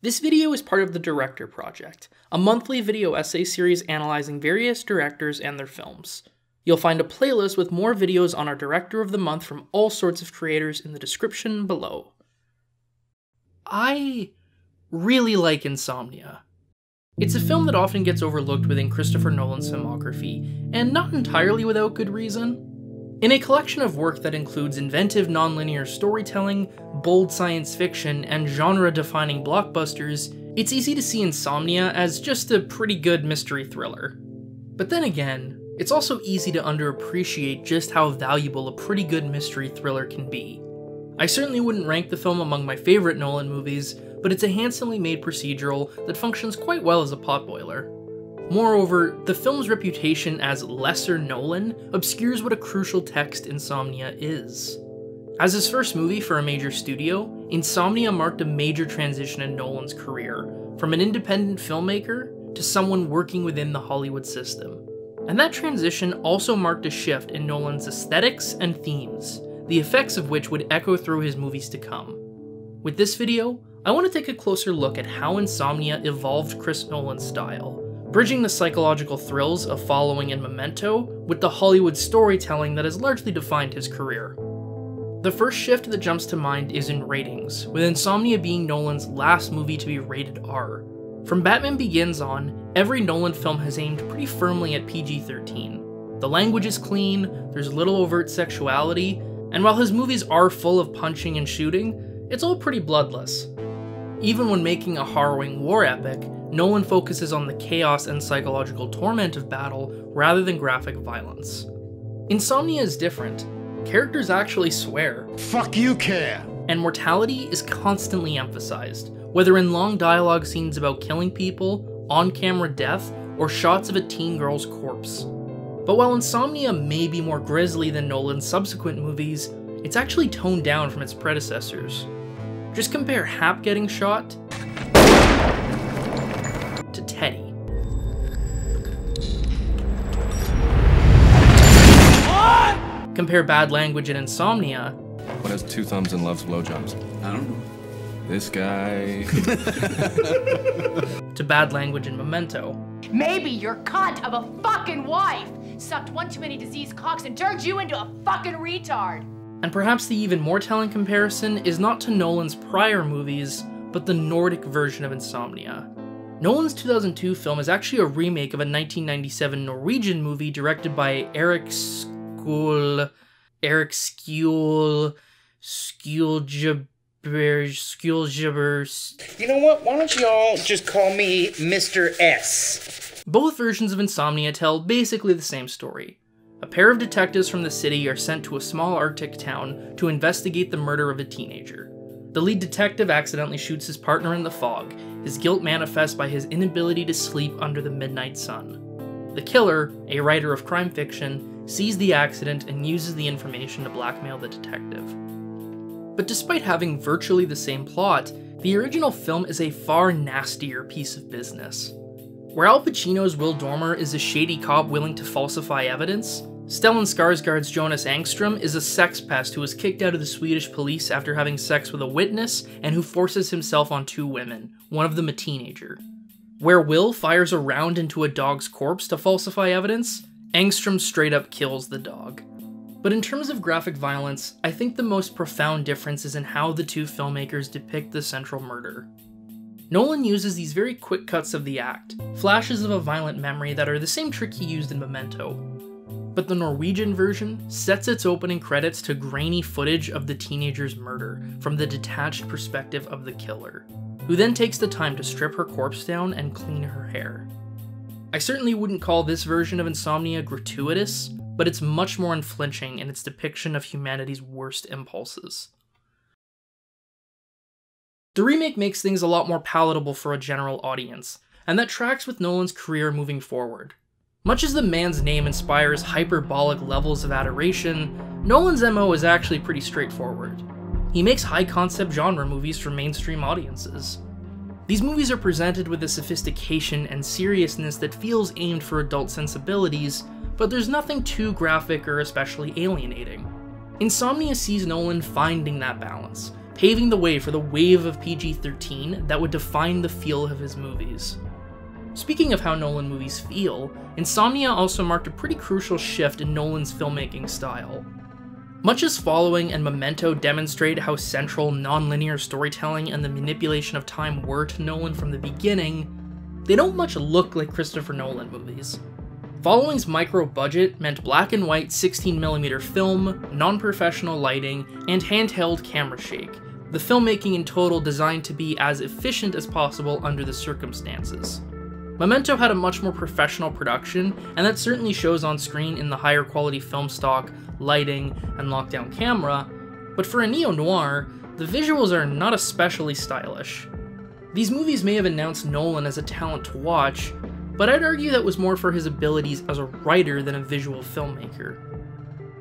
This video is part of the Director Project, a monthly video essay series analyzing various directors and their films. You'll find a playlist with more videos on our Director of the Month from all sorts of creators in the description below. I really like Insomnia. It's a film that often gets overlooked within Christopher Nolan's filmography, and not entirely without good reason. In a collection of work that includes inventive nonlinear storytelling, bold science fiction, and genre-defining blockbusters, it's easy to see Insomnia as just a pretty good mystery thriller. But then again, it's also easy to underappreciate just how valuable a pretty good mystery thriller can be. I certainly wouldn't rank the film among my favorite Nolan movies, but it's a handsomely made procedural that functions quite well as a potboiler. Moreover, the film's reputation as lesser Nolan obscures what a crucial text Insomnia is. As his first movie for a major studio, Insomnia marked a major transition in Nolan's career, from an independent filmmaker to someone working within the Hollywood system. And that transition also marked a shift in Nolan's aesthetics and themes, the effects of which would echo through his movies to come. With this video, I want to take a closer look at how Insomnia evolved Chris Nolan's style, bridging the psychological thrills of Following and Memento with the Hollywood storytelling that has largely defined his career. The first shift that jumps to mind is in ratings, with Insomnia being Nolan's last movie to be rated R. From Batman Begins on, every Nolan film has aimed pretty firmly at PG-13. The language is clean, there's little overt sexuality, and while his movies are full of punching and shooting, it's all pretty bloodless. Even when making a harrowing war epic, Nolan focuses on the chaos and psychological torment of battle rather than graphic violence. Insomnia is different. Characters actually swear. Fuck you care! And mortality is constantly emphasized, whether in long dialogue scenes about killing people, on-camera death, or shots of a teen girl's corpse. But while Insomnia may be more grisly than Nolan's subsequent movies, it's actually toned down from its predecessors. Just compare Hap getting shot to Teddy. What? Compare bad language in Insomnia. What has two thumbs and loves blowjobs? I don't know. This guy. To bad language in Memento. Maybe your cunt of a fucking wife sucked one too many diseased cocks and turned you into a fucking retard. And perhaps the even more telling comparison is not to Nolan's prior movies, but the Nordic version of Insomnia. Nolan's 2002 film is actually a remake of a 1997 Norwegian movie directed by Erik Skjuljabber. You know what? Why don't y'all just call me Mr. S? Both versions of Insomnia tell basically the same story. A pair of detectives from the city are sent to a small Arctic town to investigate the murder of a teenager. The lead detective accidentally shoots his partner in the fog. His guilt manifests by his inability to sleep under the midnight sun. The killer, a writer of crime fiction, sees the accident and uses the information to blackmail the detective. But despite having virtually the same plot, the original film is a far nastier piece of business. Where Al Pacino's Will Dormer is a shady cop willing to falsify evidence, Stellan Skarsgård's Jonas Engström is a sex pest who is kicked out of the Swedish police after having sex with a witness and who forces himself on two women, one of them a teenager. Where Will fires a round into a dog's corpse to falsify evidence, Engström straight up kills the dog. But in terms of graphic violence, I think the most profound difference is in how the two filmmakers depict the central murder. Nolan uses these very quick cuts of the act, flashes of a violent memory that are the same trick he used in Memento. But the Norwegian version sets its opening credits to grainy footage of the teenager's murder from the detached perspective of the killer, who then takes the time to strip her corpse down and clean her hair. I certainly wouldn't call this version of Insomnia gratuitous, but it's much more unflinching in its depiction of humanity's worst impulses. The remake makes things a lot more palatable for a general audience, and that tracks with Nolan's career moving forward. Much as the man's name inspires hyperbolic levels of adoration, Nolan's MO is actually pretty straightforward. He makes high-concept genre movies for mainstream audiences. These movies are presented with a sophistication and seriousness that feels aimed for adult sensibilities, but there's nothing too graphic or especially alienating. Insomnia sees Nolan finding that balance, paving the way for the wave of PG-13 that would define the feel of his movies. Speaking of how Nolan movies feel, Insomnia also marked a pretty crucial shift in Nolan's filmmaking style. Much as Following and Memento demonstrate how central non-linear storytelling and the manipulation of time were to Nolan from the beginning, they don't much look like Christopher Nolan movies. Following's micro-budget meant black and white 16mm film, non-professional lighting, and handheld camera shake, the filmmaking in total designed to be as efficient as possible under the circumstances. Memento had a much more professional production, and that certainly shows on screen in the higher quality film stock, lighting, and lockdown camera, but for a neo-noir, the visuals are not especially stylish. These movies may have announced Nolan as a talent to watch, but I'd argue that was more for his abilities as a writer than a visual filmmaker.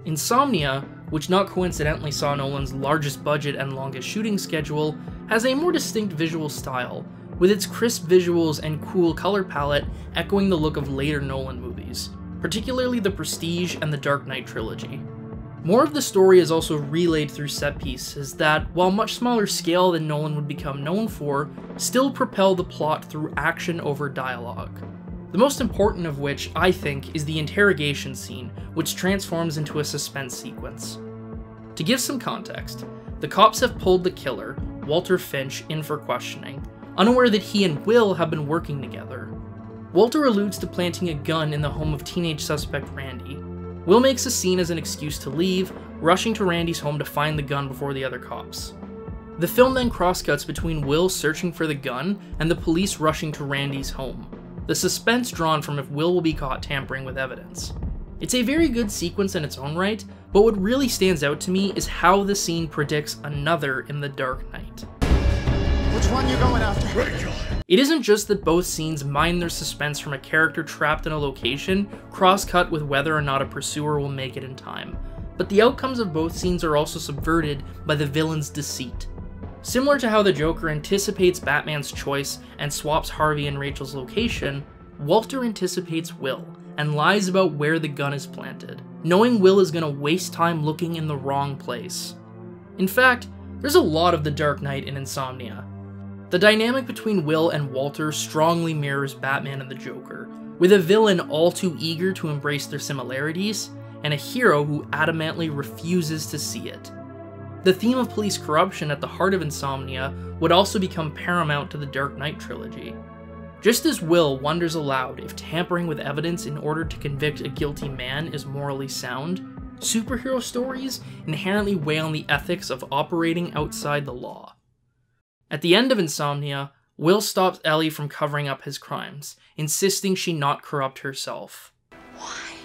Insomnia, which not coincidentally saw Nolan's largest budget and longest shooting schedule, has a more distinct visual style, with its crisp visuals and cool color palette echoing the look of later Nolan movies, particularly The Prestige and the Dark Knight trilogy. More of the story is also relayed through set pieces that, while much smaller scale than Nolan would become known for, still propel the plot through action over dialogue. The most important of which, I think, is the interrogation scene, which transforms into a suspense sequence. To give some context, the cops have pulled the killer, Walter Finch, in for questioning, unaware that he and Will have been working together. Walter alludes to planting a gun in the home of teenage suspect Randy. Will makes a scene as an excuse to leave, rushing to Randy's home to find the gun before the other cops. The film then crosscuts between Will searching for the gun and the police rushing to Randy's home, the suspense drawn from if Will will be caught tampering with evidence. It's a very good sequence in its own right, but what really stands out to me is how the scene predicts another in The Dark Knight. Which one you going after? Rachel! It isn't just that both scenes mine their suspense from a character trapped in a location, cross-cut with whether or not a pursuer will make it in time, but the outcomes of both scenes are also subverted by the villain's deceit. Similar to how the Joker anticipates Batman's choice and swaps Harvey and Rachel's location, Walter anticipates Will and lies about where the gun is planted, knowing Will is going to waste time looking in the wrong place. In fact, there's a lot of The Dark Knight in Insomnia. The dynamic between Will and Walter strongly mirrors Batman and the Joker, with a villain all too eager to embrace their similarities, and a hero who adamantly refuses to see it. The theme of police corruption at the heart of Insomnia would also become paramount to the Dark Knight trilogy. Just as Will wonders aloud if tampering with evidence in order to convict a guilty man is morally sound, superhero stories inherently weigh on the ethics of operating outside the law. At the end of Insomnia, Will stops Ellie from covering up his crimes, insisting she not corrupt herself. Why?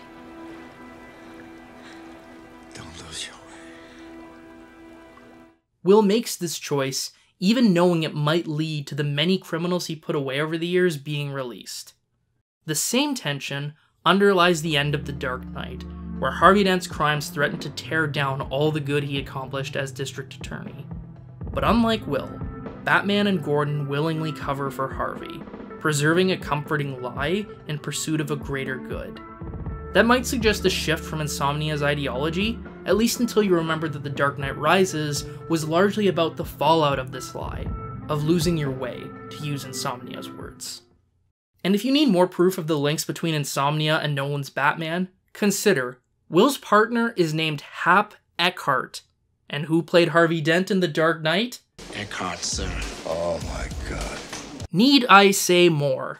Don't lose your way. Will makes this choice, even knowing it might lead to the many criminals he put away over the years being released. The same tension underlies the end of The Dark Knight, where Harvey Dent's crimes threaten to tear down all the good he accomplished as district attorney. But unlike Will, Batman and Gordon willingly cover for Harvey, preserving a comforting lie in pursuit of a greater good. That might suggest a shift from Insomnia's ideology, at least until you remember that The Dark Knight Rises was largely about the fallout of this lie, of losing your way, to use Insomnia's words. And if you need more proof of the links between Insomnia and Nolan's Batman, consider Will's partner is named Hap Eckhart. And who played Harvey Dent in The Dark Knight? Eckhart, sir. Oh my god. Need I say more?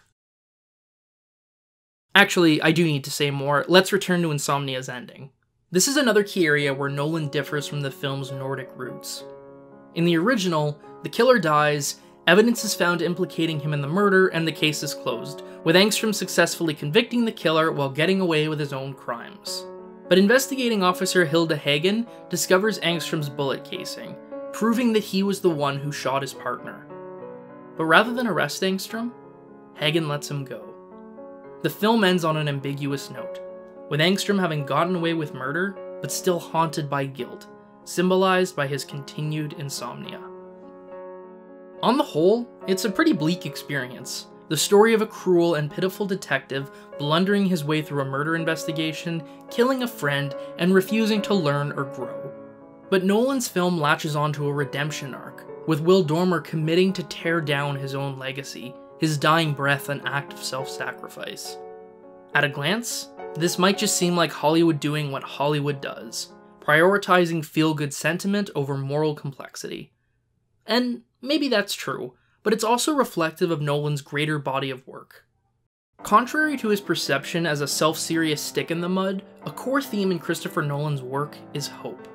Actually, I do need to say more. Let's return to Insomnia'S Ending. This is another key area where Nolan differs from the film's Nordic roots. In the original, the killer dies, evidence is found implicating him in the murder, and the case is closed, with Angstrom successfully convicting the killer while getting away with his own crimes. But investigating officer Hilda Hagen discovers Angstrom's bullet casing, proving that he was the one who shot his partner. But rather than arrest Angstrom, Hagen lets him go. The film ends on an ambiguous note, with Angstrom having gotten away with murder, but still haunted by guilt, symbolized by his continued insomnia. On the whole, it's a pretty bleak experience. The story of a cruel and pitiful detective blundering his way through a murder investigation, killing a friend, and refusing to learn or grow. But Nolan's film latches onto a redemption arc, with Will Dormer committing to tear down his own legacy, his dying breath an act of self-sacrifice. At a glance, this might just seem like Hollywood doing what Hollywood does, prioritizing feel-good sentiment over moral complexity. And maybe that's true, but it's also reflective of Nolan's greater body of work. Contrary to his perception as a self-serious stick in the mud, a core theme in Christopher Nolan's work is hope.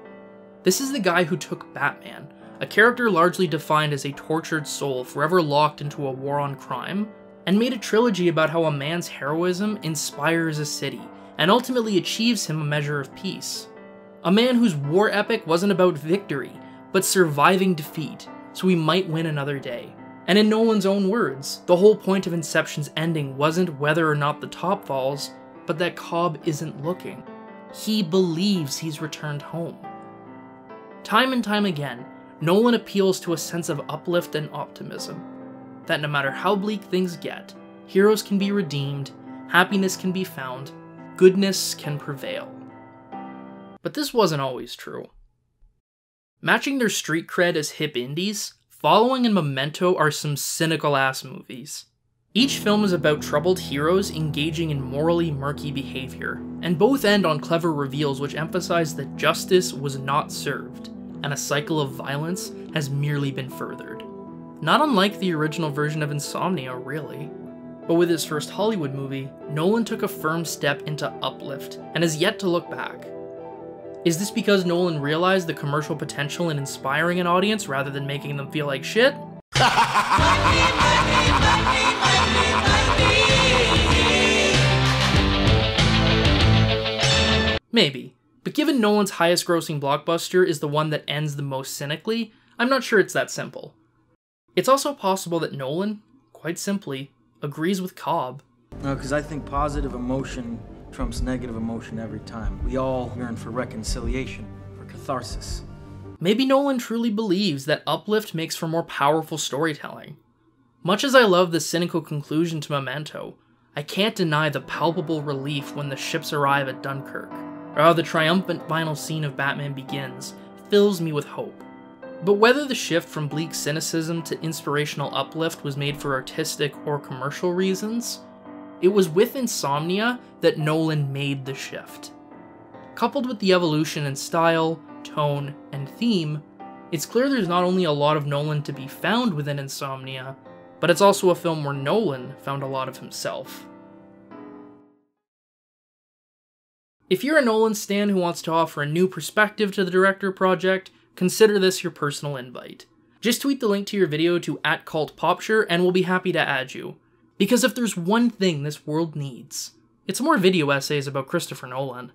This is the guy who took Batman, a character largely defined as a tortured soul forever locked into a war on crime, and made a trilogy about how a man's heroism inspires a city, and ultimately achieves him a measure of peace. A man whose war epic wasn't about victory, but surviving defeat, so he might win another day. And in Nolan's own words, the whole point of Inception's ending wasn't whether or not the top falls, but that Cobb isn't looking. He believes he's returned home. Time and time again, Nolan appeals to a sense of uplift and optimism. That no matter how bleak things get, heroes can be redeemed, happiness can be found, goodness can prevail. But this wasn't always true. Matching their street cred as hip indies, Following and Memento are some cynical-ass movies. Each film is about troubled heroes engaging in morally murky behavior, and both end on clever reveals which emphasize that justice was not served, and a cycle of violence has merely been furthered. Not unlike the original version of Insomnia, really. But with his first Hollywood movie, Nolan took a firm step into uplift, and has yet to look back. Is this because Nolan realized the commercial potential in inspiring an audience rather than making them feel like shit? Maybe, but given Nolan's highest grossing blockbuster is the one that ends the most cynically, I'm not sure it's that simple. It's also possible that Nolan, quite simply, agrees with Cobb. No, because I think positive emotion trumps negative emotion every time. We all yearn for reconciliation, for catharsis. Maybe Nolan truly believes that uplift makes for more powerful storytelling. Much as I love the cynical conclusion to Memento, I can't deny the palpable relief when the ships arrive at Dunkirk, or how the triumphant final scene of Batman Begins fills me with hope. But whether the shift from bleak cynicism to inspirational uplift was made for artistic or commercial reasons, it was with Insomnia that Nolan made the shift. Coupled with the evolution in style, tone, and theme, it's clear there's not only a lot of Nolan to be found within Insomnia, but it's also a film where Nolan found a lot of himself. If you're a Nolan stan who wants to offer a new perspective to the director project, consider this your personal invite. Just tweet the link to your video to @CultPopture and we'll be happy to add you. Because if there's one thing this world needs, it's more video essays about Christopher Nolan.